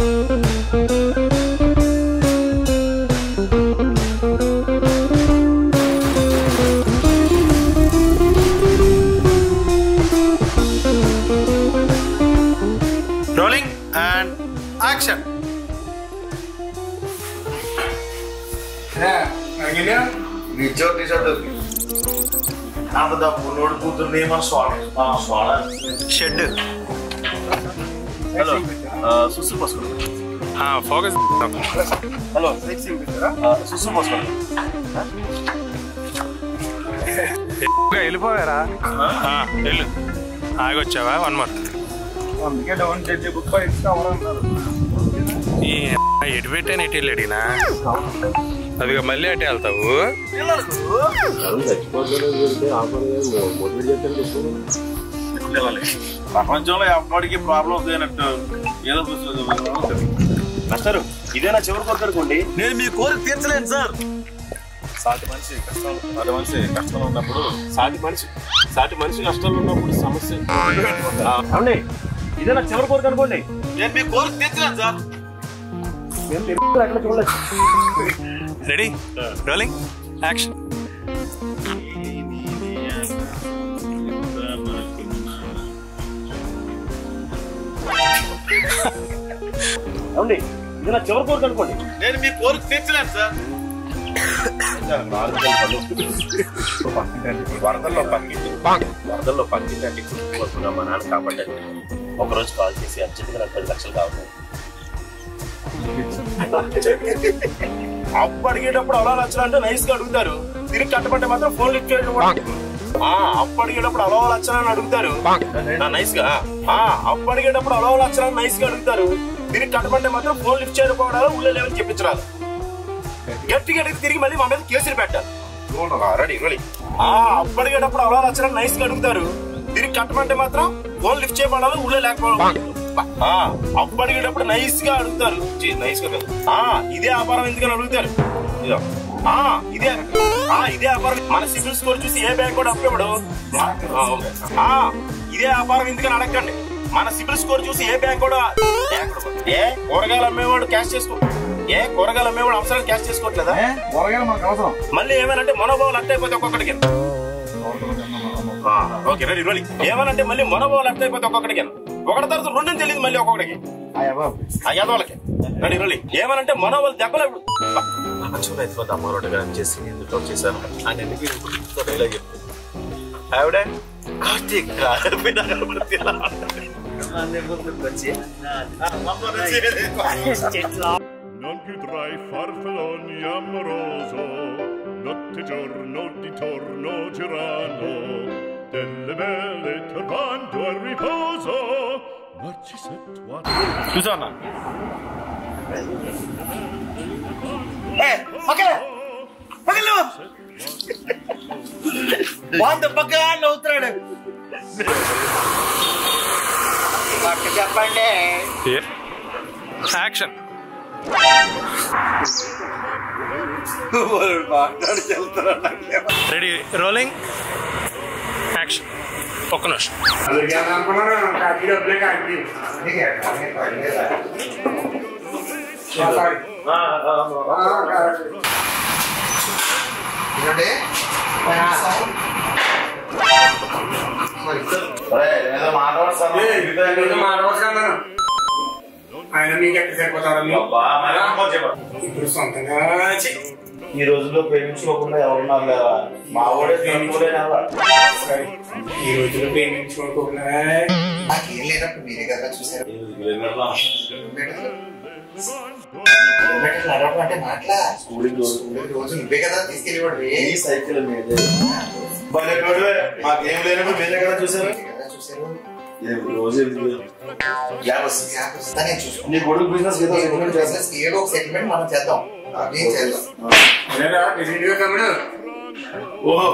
Rolling and action. Shed. Hello. Susu Pascal. Focus. Hello. Susu Pascal. వెళ్ళిపోయారా? వెళ్ళు. ఆగొచ్చావా? 1 more. అందుకే down చేసి book పై ఎటు పెట్టాను ఎటు వెళ్ళాడినా అదిగా మళ్ళీ అటే వెళ్తావు. ప్రపంచంలో ఎప్పటికీ ప్రాబ్లమ్స్ అయినట్టు ఏదో మాస్టర్ ఇదేనా చివరి కొరకు అనుకోండి. నేను మీ కోరిక తీర్చలేను సార్. సాటి మనిషి కష్టంలో ఉన్నప్పుడు సాటి మనిషి కష్టంలో ఉన్నప్పుడు సమస్య అవునండి. ఇదేనా చివరి కోరిక అనుకోండి. నేను మీ కోరిక తీర్చలేను సార్. రెడీ? Rolling action. అవునండి. ఇదేనా చివరి కోరిక అనుకోండి. నేను మీ కోరిక తీర్చలేను సార్. వరదల్లో పక్కింటండి కోరుకున్నా మా నాన్న కాపాడండి. ఒకరోజు కాల్ చేసి అర్జెంట్గా నాకు 10 లక్షలు కావాలి. అప్పు అడిగేటప్పుడు అలా లక్షలు అంటే నైస్ గా అడుగుతారు. తిరిగి కట్టబట్టే మాత్రం ఫోన్ లిఫ్ట్ చేయడం. అప్పు అడిగేటప్పుడు అలవ లక్షలని అడుగుతారు నైస్ గా. అప్పు అడిగేటప్పుడు అలవ లక్షలని నైస్ గా అడుగుతారు. తిరిగి కట్టబట్టే మాత్రం ఫోన్ లిఫ్ట్ చేయకపోవడాలు ఊళ్ళో లేవని చెప్పించరాదు. గట్టిగా అడిగి తిరిగి మళ్ళీ మా మీద కేసులు పెట్టారు. Ready ready. అప్పు అడిగేటప్పుడు అలవ లక్షలని నైస్ గా అడుగుతారు. తిరిగి కట్టమంటే మాత్రం ఫోన్ లిఫ్ట్ చేయబడాలి ఊళ్ళో లేకపోవడం. అప్పు అడిగేటప్పుడు నైస్ గా అడుగుతారు. నైస్ గా ఇదే వ్యాపారం ఎందుకని అడుగుతారు. ఇదే వ్యాపారం. మన సిబిల్ స్కోర్ చూసి ఏ బ్యాంక్ కూడా అప్పు ఇవ్వడు. ఇదే వ్యాపారం ఎందుకని అడగండి. మన సిబిల్ స్కోర్ చూసి ఏ బ్యాంక్ కూడా కూరగాయలు అమ్మేవాడు క్యాష్ చేసుకో. కూరగాయలు అమ్మేవాడు అవసరాలు క్యాష్ చేసుకోవట్లేదా? మళ్ళీ ఏమనంటే మనోభావాలు అట్టయిపోతే ఒక్కొక్కడికి. Okay ready ready. ఏమనంటే మళ్ళీ మనోభావాలు అట్టయిపోతే ఒక్కొక్కడికి. ఒకటి తర్వాత 2 తెలియదు మళ్ళీ ఒక్కొక్కడికి. యాదవులకి. Ready ready. ఏమనంటే మనోభావాలు దెబ్బలు అయిపోతే అమ్మరోడు గారు చేసి ఎందుకు చేశాను అని డైలాగ్ చెప్తాను. ఆవిడ Karthik non più tra i farfalloni amoroso, notte e giorno di torno girando, delle belle turbando al riposo, Narcisetto Susanna. పగలు వంద పక్కన అవుతాడు. చెప్పండి యాక్షన్. Ready rolling action. ఒక్క నిమిషం. ఆయన మీకు ఎక్కడ సరిపోతారు. ఇప్పుడు సొంతంగా ఈ రోజుల్లో ప్రేమించుకోకుండా ఎవరున్నారు లేదా? మా వాడే సరే ఈ రోజుల్లో ప్రేమించుకోకుండా లేనప్పుడు మీరే కదా చూసారు. అంటే మాట్లా రోజు నువ్వే కదా తీసుకెళ్ళేవాడు. సైకిల్ మీద మాకేం లేనప్పుడు మీరే కదా చూసారు. రోజు నీ కొడుకు బిజినెస్ ఏదో ఒక సెటిల్మెంట్ మనం చేద్దాం. ఓహో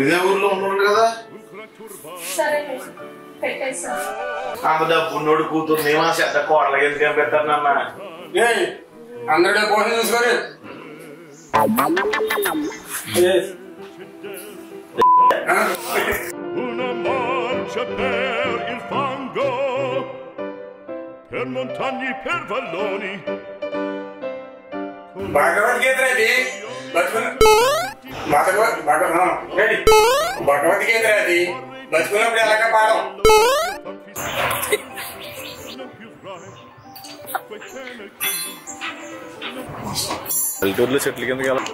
ఇదే ఊర్లో ఉన్నాడు కదా. అంత డబ్బున్నోడు కూతురు నేమా చెత్త కోడలకి ఎందుకు పెట్టారు నాన్న. అందరూ కోసం చూసుకోరు. una marcia per il fango, per per montagne, per valloni. Bhagavad Gita అది భగవద్గీత అది బతుకున్నప్పుడు ఎలాగ పాడం పల్లెటూరులో చెట్ల కిందకి వెళ్ళాలి.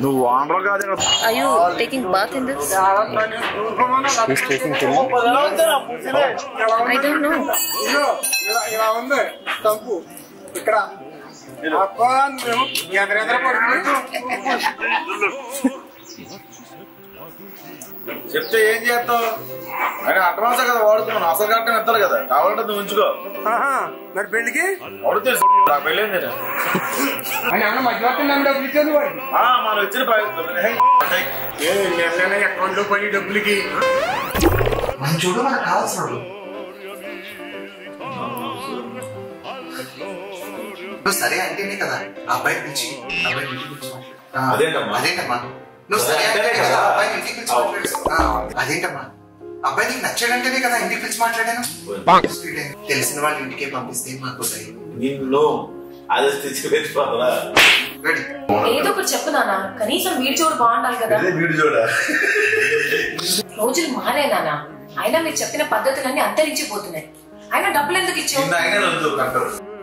నువ్వు ఓనర్ కాదు. Are you taking bath in this? I don't know. ఇలా ఉంది తప్పు ఇక్కడ చెప్తే ఏం చేస్తావు? ఆయన అడ్వాన్స్ కదా వాడుతున్నాను, అసలు కట్టం ఇస్తారు కదా, కావాలంటే నువ్వు ఉంచుకో. మరి పెళ్లికి వాడు తెలుసు పెళ్ళింది మనం ఇచ్చిన అకౌంట్ లో పడి డబ్బులకి మనం చూడు, మనకు కావాల్సిన సరే అంటేనే కదా అబ్బాయి పిలిచి అదేంటమ్మా నువ్వు సరే అంటే కదా అబ్బాయి ఇంటికి పిలిచి మాట్లాడు. అదేంటమ్మా అబ్బాయి నీకు నచ్చాడంటేనే కదా ఇంటికి పిలిచి మాట్లాడాను. తెలిసిన వాళ్ళ ఇంటికే పంపిస్తే మాకు నిన్ను అది తెచ్చిపోతుందా? ఏదో ఒకటి చెప్పు నాన్న, కనీసం వీడి చూడు బాగుండాలి కదా. వీడు చూడా రోజులు మారే నాన్న, అయినా మీరు చెప్పిన పద్ధతులన్నీ అంతరించిపోతున్నాయి. అయినా డబ్బులు ఎందుకు ఇచ్చావు?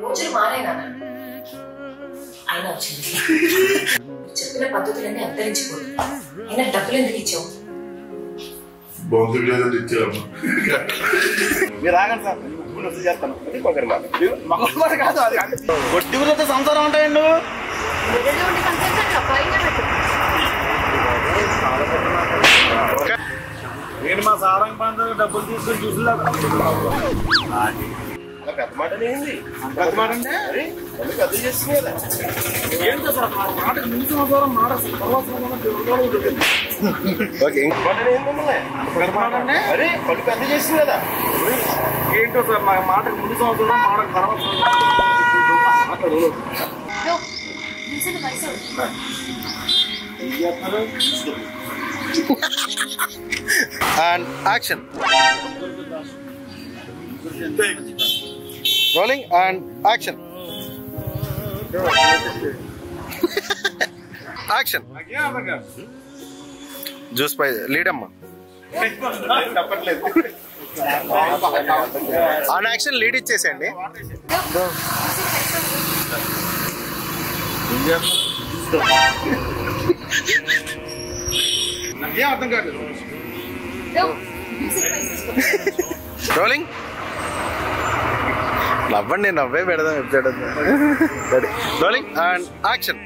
రోజులు మారే నాన్న, అయినా వచ్చింది. చెప్పిన పద్ధతులన్నీ అంతరించిపోతున్నాయి, అయినా డబ్బులు ఎందుకు ఇచ్చావు? మీరు ఆగండి సార్, చేస్తాను. మగ కాదు అది కొట్టి ఊరితో సంసారం ఉంటాయండి. నేను మా సారంగ పండుగ డబ్బులు తీసుకొని చూసిలా పెద్ద మాట ఏంది? పెద్ద మాట అంటే పెద్ద చేస్తుంది కదా. ఏంటో సార్ మాట ముందు సంవత్సరం మాట అరే పళ్ళు పెద్ద చేస్తుంది కదా. ఏంటో సార్ మా మాటకు ముందు సంవత్సరం మాట తర్వాత And action. Rolling and action. Action. Juice by lead amma. On action lead ఇచ్చేసేయండి. నాకేం అర్థం కాదు. రోలింగ్. నవ్వండి, నవ్వే పెడదాం ఎప్పుడు. Rolling and action.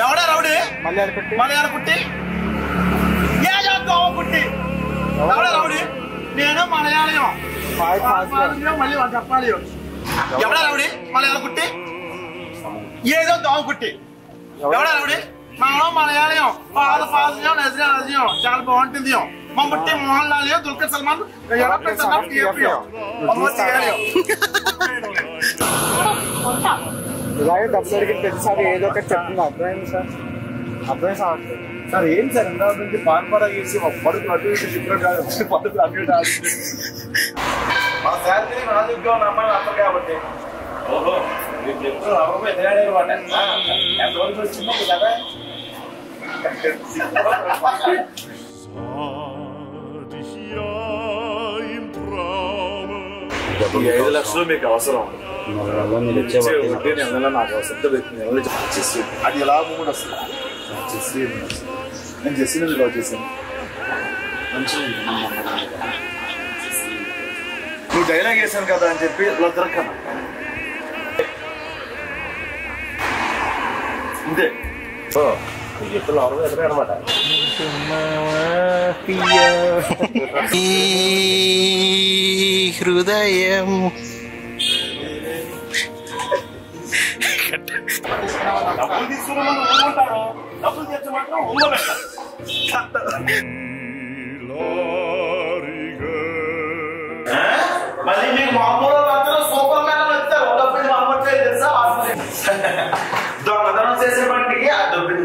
ఎవడా రౌడీ? మలయాళ పుట్టి పుట్టి ఎవడా రౌడీ? నేను మలయాళం మళ్ళీ చెప్పాలి. ఎవడా రౌడీ? మలయాళ పుట్టి ఏదో దోమ పుట్టి ఎవడా రౌడీ? మనం మలయాళం పాద పాదం నజరం చాలా బాగుంటుంది. మా పుట్టి మోహన్ లాల్ దుల్కర్ సల్మాన్ ఇలాగే డబ్బులు అడిగిన ప్రతిసారి ఏదో ఒకటి చెప్తుంది. అర్థమైంది సార్, అర్థం సావట్లేదు సార్. ఏం సార్ ఇందా నుంచి పాన్పరా చేసి పడుకులు అటు ఇటు డిఫరెంట్ కాదు, పద్ధతులు అటు ఇటు మా శాలరీ రాజుగా నమ్మని అర్థం కాబట్టి. ఓహో మీరు చెప్తున్న నమ్మకం ఎదురాడారు వాట ఎంతవరకు వచ్చింది కదా. 5 లక్షలు మీకు అవసరం. నాకు అది లాభం కూడా వస్తుంది. నేను జెస్సీ లవ్ చేశాను. నువ్వు డైలాగ్ వేసాను కదా అని చెప్పి ఇలా దొరకను అంతే. ఎప్పుడు అవరు ఎదురే అనమాట. హృదయం డబ్బులు తీసుకున్న వాళ్ళు ఊరుకుంటారు, డబ్బులు తెచ్చే మాత్రం ఊరుకోలేదు. మీకు మామూలు అందరూ సూపర్ మ్యాన్ వచ్చారు ఒకప్పుడు మామూలు తెలుసా దొంగతనం చేసే బట్టికి అది దొబ్బింది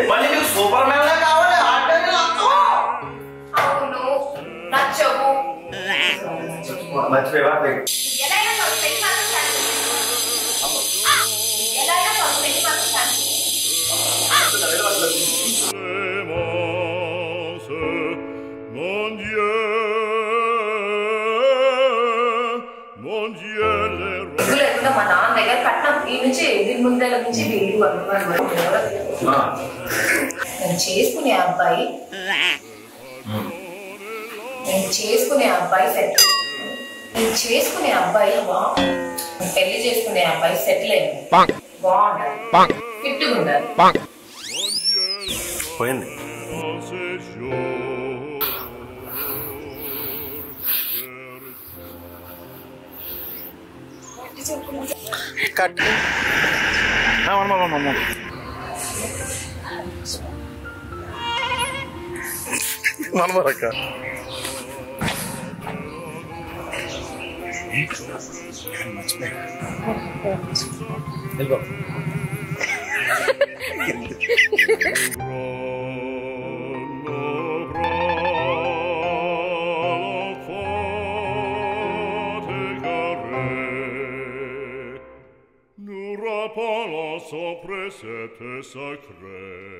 మళ్ళీ మీకు సూపర్ మ్యాన్ లా కావాలి అవును నచ్చవు మర్చిపోయేవా Mon Dieu, mon Dieu, లేకుండా మా నాన్న దగ్గర కట్నం ఈ నుంచి దీని ముందర నుంచి వీళ్ళు నేను చేసుకునే అబ్బాయి సెట్ నేను చేసుకునే అబ్బాయి పెళ్లి చేసుకునే అబ్బాయి సెటిల్ అయింది బాగుండాలి ఫిట్గా ఉండాలి పోయింది cut మనమరక్క Nous rappelons son précepte sacré.